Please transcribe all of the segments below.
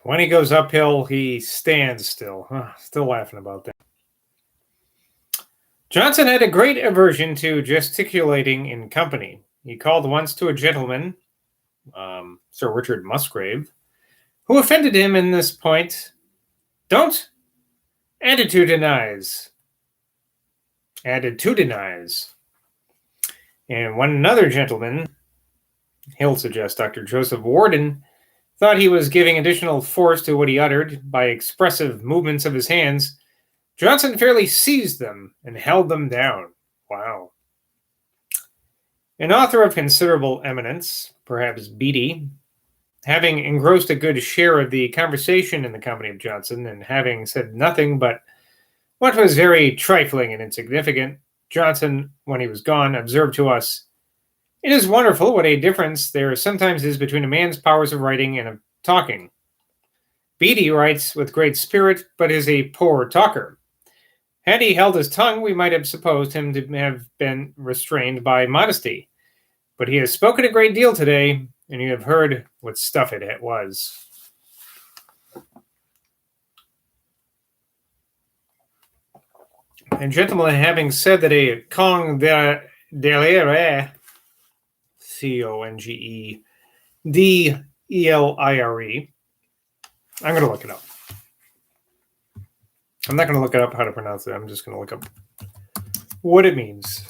When he goes uphill, he stands still. Still laughing about that. Johnson had a great aversion to gesticulating in company. He called once to a gentleman, Sir Richard Musgrave, who offended him in this point. Don't attitudinize. Attitudinize. And when another gentleman, he'll suggest Dr. Joseph Warden, thought he was giving additional force to what he uttered by expressive movements of his hands, Johnson fairly seized them and held them down. Wow. An author of considerable eminence, perhaps Beattie, having engrossed a good share of the conversation in the company of Johnson, and having said nothing but what was very trifling and insignificant, Johnson, when he was gone, observed to us, "It is wonderful what a difference there sometimes is between a man's powers of writing and of talking. Beattie writes with great spirit, but is a poor talker. Had he held his tongue, we might have supposed him to have been restrained by modesty. But he has spoken a great deal today, and you have heard what stuff it was." And gentlemen, having said that a Conge delire, Congedelire, I'm going to look it up. I'm not going to look it up how to pronounce it. I'm just going to look up what it means.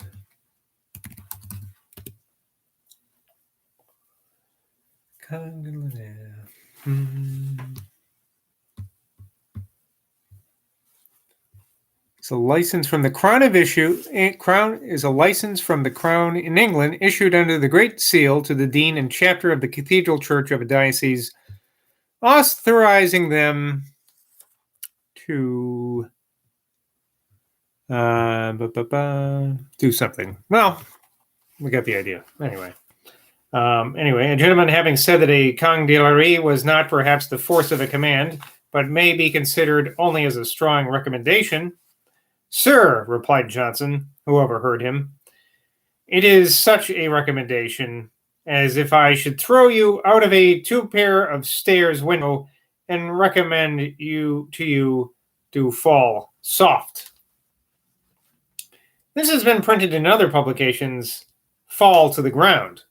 It's a license from the Crown of issue. Crown is a license from the Crown in England issued under the Great Seal to the Dean and Chapter of the Cathedral Church of a diocese, authorizing them to do something. Well, we got the idea. Anyway, a gentleman having said that a Congedelire was not perhaps the force of a command, but may be considered only as a strong recommendation. "Sir," replied Johnson, who overheard him, "it is such a recommendation as if I should throw you out of a 2 pair of stairs window and recommend you to fall soft." This has been printed in other publications, "fall to the ground,"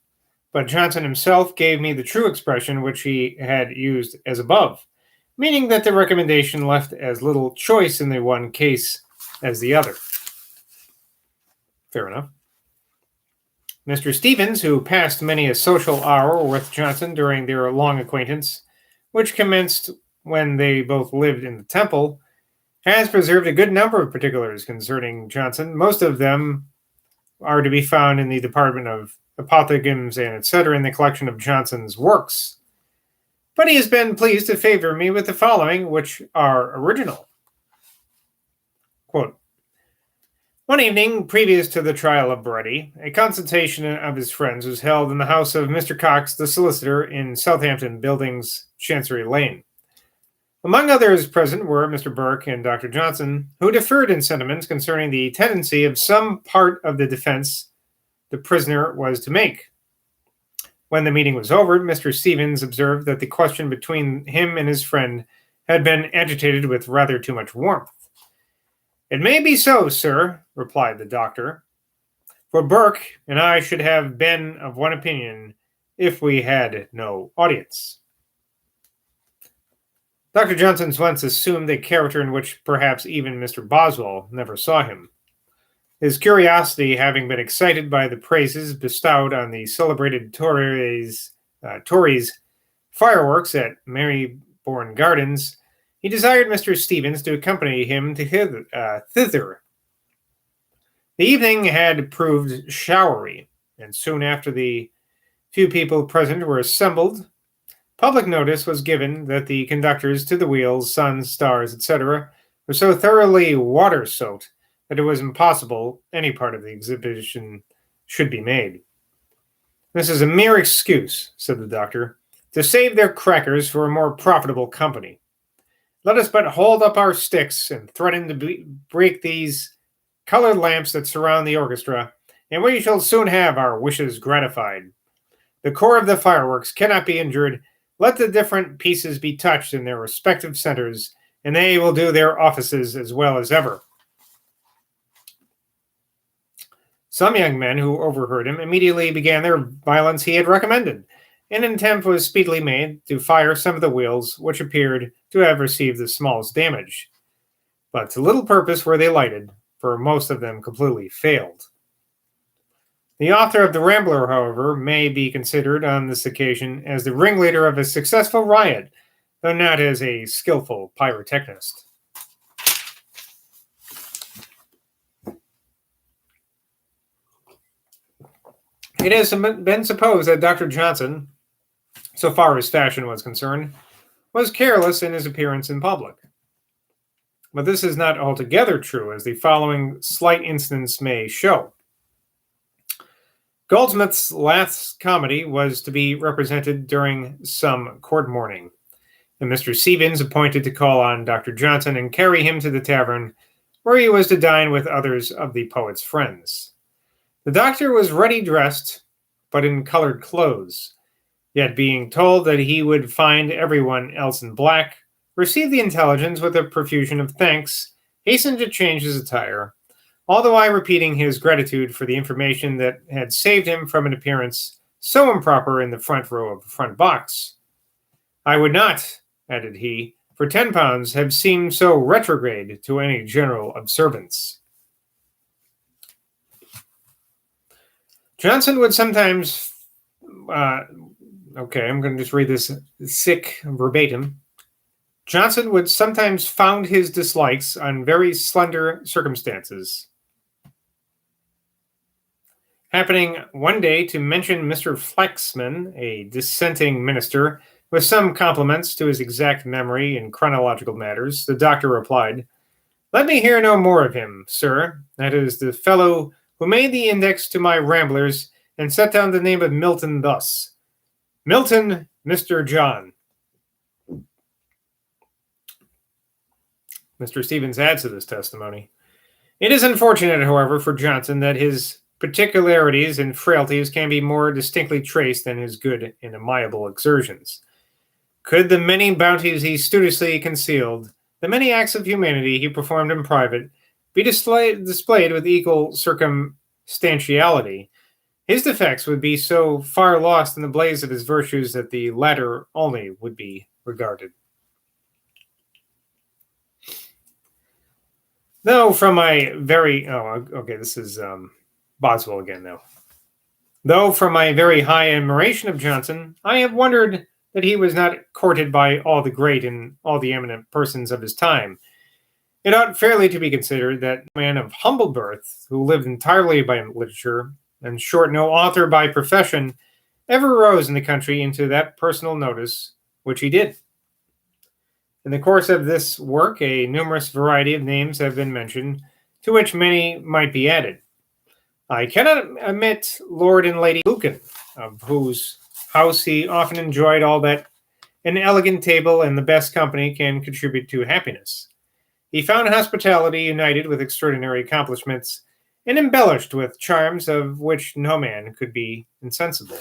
but Johnson himself gave me the true expression which he had used as above, meaning that the recommendation left as little choice in the one case as the other. Fair enough. Mr. Stevens, who passed many a social hour with Johnson during their long acquaintance, which commenced when they both lived in the Temple, has preserved a good number of particulars concerning Johnson. Most of them are to be found in the Department of Apothegms and etc. in the collection of Johnson's works. But he has been pleased to favor me with the following, which are original. Quote, "One evening, previous to the trial of Baretti, a consultation of his friends was held in the house of Mr. Cox, the solicitor, in Southampton Buildings, Chancery Lane. Among others present were Mr. Burke and Dr. Johnson, who differed in sentiments concerning the tendency of some part of the defense the prisoner was to make. When the meeting was over, Mr. Stevens observed that the question between him and his friend had been agitated with rather too much warmth. 'It may be so, sir,' replied the doctor, 'for Burke and I should have been of one opinion if we had no audience.' Dr. Johnson once assumed a character in which perhaps even Mr. Boswell never saw him. His curiosity having been excited by the praises bestowed on the celebrated Tories' fireworks at Marybourne Gardens, he desired Mr. Stevens to accompany him to thither. The evening had proved showery, and soon after the few people present were assembled, public notice was given that the conductors to the wheels, suns, stars, etc., were so thoroughly water-soaked that it was impossible any part of the exhibition should be made. 'This is a mere excuse,' said the doctor, 'to save their crackers for a more profitable company. Let us but hold up our sticks and threaten to break these colored lamps that surround the orchestra, and we shall soon have our wishes gratified. The core of the fireworks cannot be injured. Let the different pieces be touched in their respective centers, and they will do their offices as well as ever. Some young men who overheard him immediately began their violence he had recommended. An attempt was speedily made to fire some of the wheels, which appeared to have received the smallest damage. But to little purpose were they lighted, for most of them completely failed. The author of The Rambler, however, may be considered on this occasion as the ringleader of a successful riot, though not as a skillful pyrotechnist. It has been supposed that Dr. Johnson, so far as fashion was concerned, was careless in his appearance in public. But this is not altogether true, as the following slight incidents may show. Goldsmith's last comedy was to be represented during some court morning, and Mr. Stevens appointed to call on Dr. Johnson and carry him to the tavern, where he was to dine with others of the poet's friends. The doctor was ready dressed, but in colored clothes, yet being told that he would find everyone else in black, received the intelligence with a profusion of thanks, hastened to change his attire, all the while repeating his gratitude for the information that had saved him from an appearance so improper in the front row of the front box. I would not, added he, for £10 have seemed so retrograde to any general observance. Johnson would sometimes, I'm going to just read this sick verbatim. Johnson would sometimes found his dislikes on very slender circumstances. Happening one day to mention Mr. Flaxman, a dissenting minister, with some compliments to his exact memory in chronological matters, the doctor replied, "Let me hear no more of him, sir. That is the fellow who made the index to my Ramblers and set down the name of Milton thus. Milton, Mr. John." Mr. Stevens adds to this testimony. It is unfortunate, however, for Johnson that his particularities and frailties can be more distinctly traced than his good and amiable exertions. Could the many bounties he studiously concealed, the many acts of humanity he performed in private, be displayed with equal circumstantiality, his defects would be so far lost in the blaze of his virtues that the latter only would be regarded. Though from my very... this is Boswell again, though. Though from my very high admiration of Johnson, I have wondered that he was not courted by all the great and all the eminent persons of his time. It ought fairly to be considered that a man of humble birth, who lived entirely by literature, and short no author by profession, ever rose in the country into that personal notice which he did. In the course of this work, a numerous variety of names have been mentioned, to which many might be added. I cannot omit Lord and Lady Lucan, of whose house he often enjoyed all that an elegant table and the best company can contribute to happiness. He found hospitality united with extraordinary accomplishments, and embellished with charms of which no man could be insensible.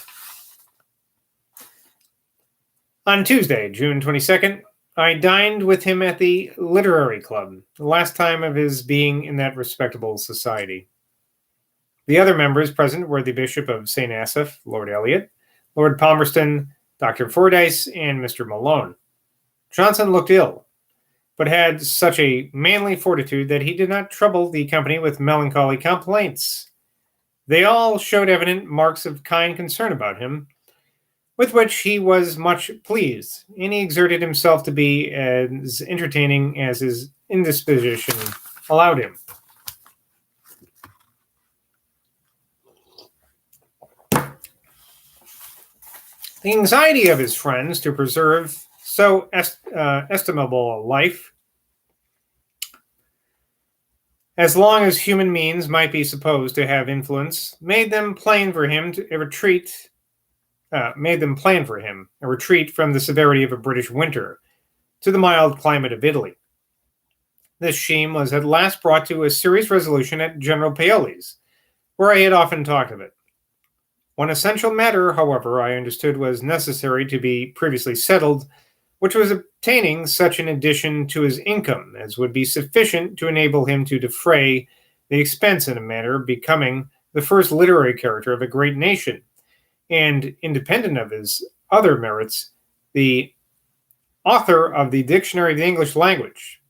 On Tuesday, June 22nd, I dined with him at the Literary Club, the last time of his being in that respectable society. The other members present were the Bishop of St. Asaph, Lord Eliot, Lord Palmerston, Dr. Fordyce, and Mr. Malone. Johnson looked ill, but had such a manly fortitude that he did not trouble the company with melancholy complaints. They all showed evident marks of kind concern about him, with which he was much pleased, and he exerted himself to be as entertaining as his indisposition allowed him. The anxiety of his friends to preserve so estimable a life, as long as human means might be supposed to have influence, made them plan for him a retreat from the severity of a British winter to the mild climate of Italy. This scheme was at last brought to a serious resolution at General Paoli's, where I had often talked of it. One essential matter, however, I understood was necessary to be previously settled, which was obtaining such an addition to his income as would be sufficient to enable him to defray the expense in a manner becoming the first literary character of a great nation, and, independent of his other merits, the author of the Dictionary of the English Language.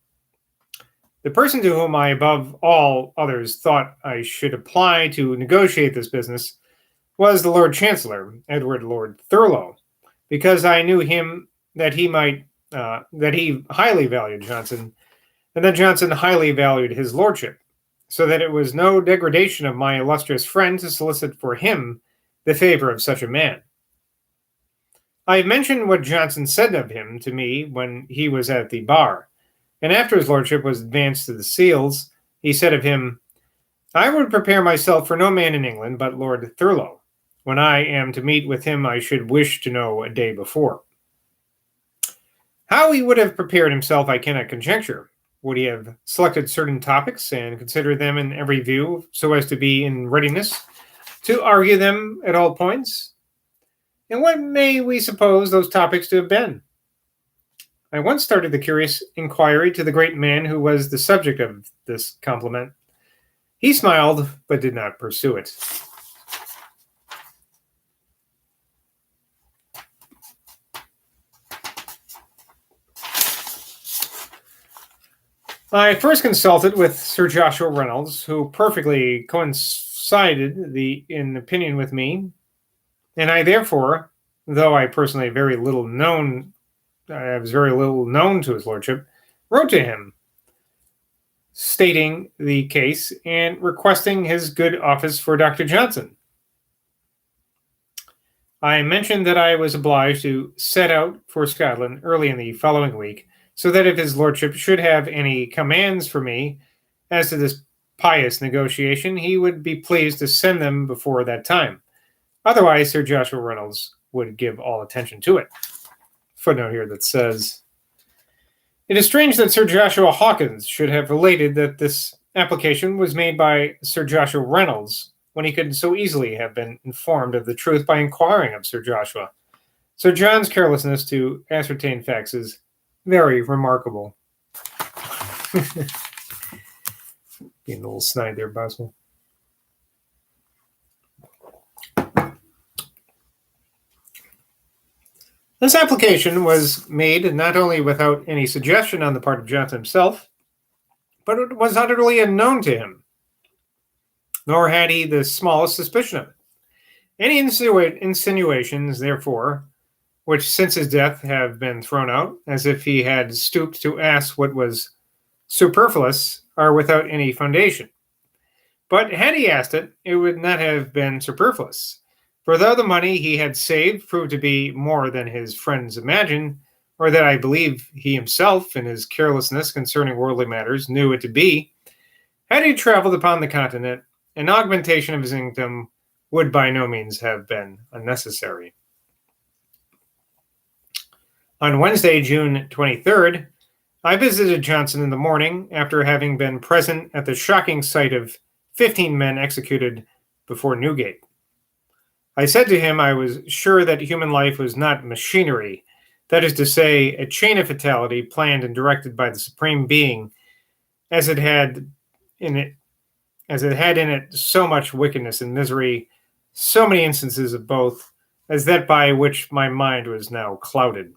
The person to whom I above all others thought I should apply to negotiate this business was the Lord Chancellor, Edward Lord Thurlow, because I knew him that he highly valued Johnson, and that Johnson highly valued his lordship, so that it was no degradation of my illustrious friend to solicit for him the favor of such a man. I have mentioned what Johnson said of him to me when he was at the bar, and after his lordship was advanced to the seals, he said of him, "I would prepare myself for no man in England but Lord Thurlow. When I am to meet with him, I should wish to know a day before." How he would have prepared himself, I cannot conjecture. Would he have selected certain topics and considered them in every view so as to be in readiness to argue them at all points? And what may we suppose those topics to have been? I once started the curious inquiry to the great man who was the subject of this compliment. He smiled, but did not pursue it. I first consulted with Sir Joshua Reynolds, who perfectly coincided in opinion with me, and I therefore, though I personally was very little known to his lordship, wrote to him, stating the case and requesting his good office for Dr. Johnson. I mentioned that I was obliged to set out for Scotland early in the following week, so that if his lordship should have any commands for me as to this pious negotiation, he would be pleased to send them before that time. Otherwise, Sir Joshua Reynolds would give all attention to it. Footnote here that says, "It is strange that Sir Joshua Hawkins should have related that this application was made by Sir Joshua Reynolds, when he could so easily have been informed of the truth by inquiring of Sir Joshua. Sir John's carelessness to ascertain facts is very remarkable." Being a little snide there, Boswell. This application was made not only without any suggestion on the part of Johnson himself, but it was utterly unknown to him, nor had he the smallest suspicion of it. Any insinuations, therefore, which since his death have been thrown out, as if he had stooped to ask what was superfluous, are without any foundation. But had he asked it, it would not have been superfluous. For though the money he had saved proved to be more than his friends imagined, or that I believe he himself, in his carelessness concerning worldly matters, knew it to be, had he traveled upon the continent, an augmentation of his income would by no means have been unnecessary. On Wednesday, June 23rd, I visited Johnson in the morning after having been present at the shocking sight of 15 men executed before Newgate. I said to him I was sure that human life was not machinery, that is to say, a chain of fatality planned and directed by the Supreme Being, as it had in it so much wickedness and misery, so many instances of both, as that by which my mind was now clouded.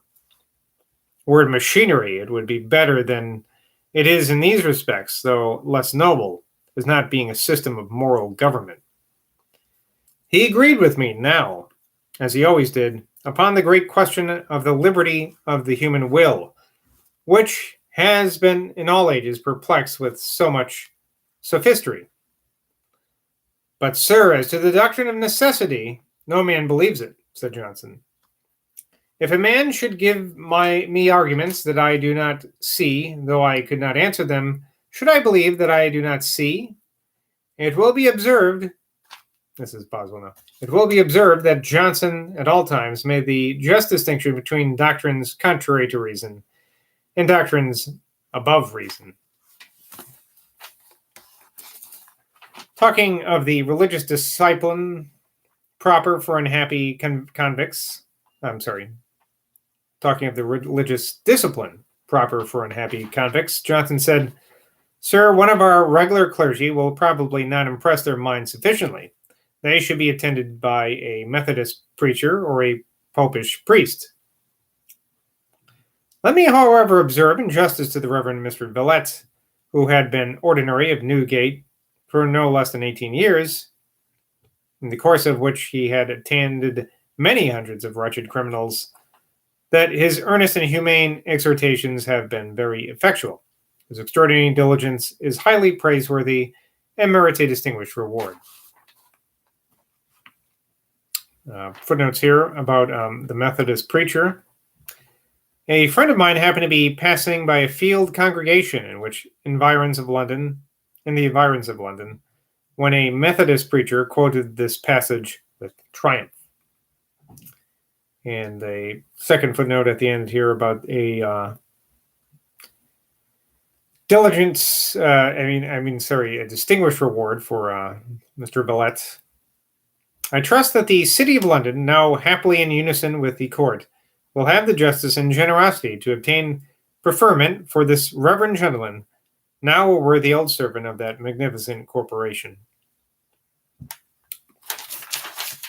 Word machinery, it would be better than it is in these respects, though less noble, as not being a system of moral government. He agreed with me now, as he always did, upon the great question of the liberty of the human will, which has been in all ages perplexed with so much sophistry. "But, sir, as to the doctrine of necessity, no man believes it," said Johnson. "If a man should give me arguments that I do not see, though I could not answer them, should I believe that I do not see? It will be observed," this is Boswell now, "it will be observed that Johnson at all times made the just distinction between doctrines contrary to reason and doctrines above reason." Talking of the religious discipline proper for unhappy convicts. Talking of the religious discipline proper for unhappy convicts, Johnson said, "Sir, one of our regular clergy will probably not impress their minds sufficiently. They should be attended by a Methodist preacher or a popish priest." Let me, however, observe, in justice to the Reverend Mr. Villette, who had been ordinary of Newgate for no less than 18 years, in the course of which he had attended many hundreds of wretched criminals, that his earnest and humane exhortations have been very effectual. His extraordinary diligence is highly praiseworthy and merits a distinguished reward. Footnotes here about the Methodist preacher. A friend of mine happened to be passing by a field congregation in the environs of London, when a Methodist preacher quoted this passage with triumph. And a second footnote at the end here about a a distinguished reward for Mr. Villette. "I trust that the City of London, now happily in unison with the court, will have the justice and generosity to obtain preferment for this reverend gentleman, now a worthy old servant of that magnificent corporation."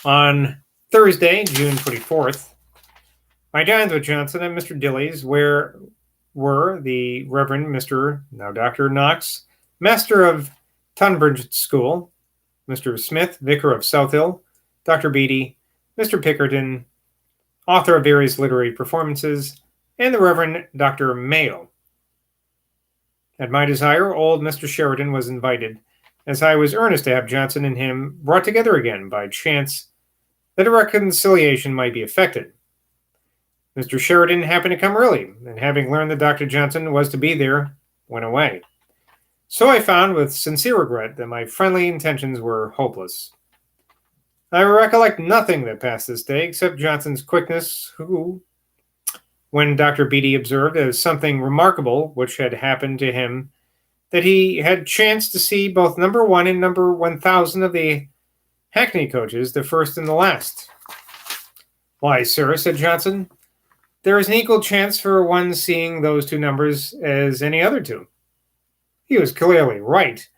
On Thursday, June 24th, I dined with Johnson at Mr. Dilly's, where were the Reverend Mr. now Dr. Knox, Master of Tunbridge School, Mr. Smith, Vicar of Southill, Dr. Beatty, Mr. Pickerton, author of various literary performances, and the Reverend Dr. Mayo. At my desire, old Mr. Sheridan was invited, as I was earnest to have Johnson and him brought together again by chance, that a reconciliation might be effected. Mr. Sheridan happened to come early, and having learned that Dr. Johnson was to be there, went away. So I found with sincere regret that my friendly intentions were hopeless. I recollect nothing that passed this day except Johnson's quickness, who, when Dr. Beatty observed as something remarkable which had happened to him, that he had chanced to see both number 1 and number 1000 of the hackney coaches, the first and the last. "Why, sir," said Johnson, "there is an equal chance for one seeing those two numbers as any other two." He was clearly right.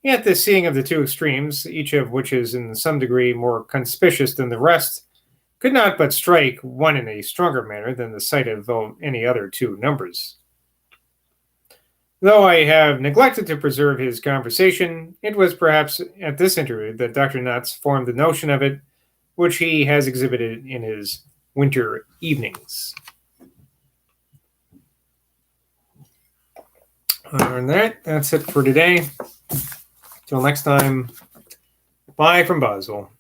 Yet the seeing of the two extremes, each of which is in some degree more conspicuous than the rest, could not but strike one in a stronger manner than the sight of any other two numbers. Though I have neglected to preserve his conversation, it was perhaps at this interview that Dr. Knox formed the notion of it, which he has exhibited in his winter evenings. And that's it for today. Till next time, bye from Boswell.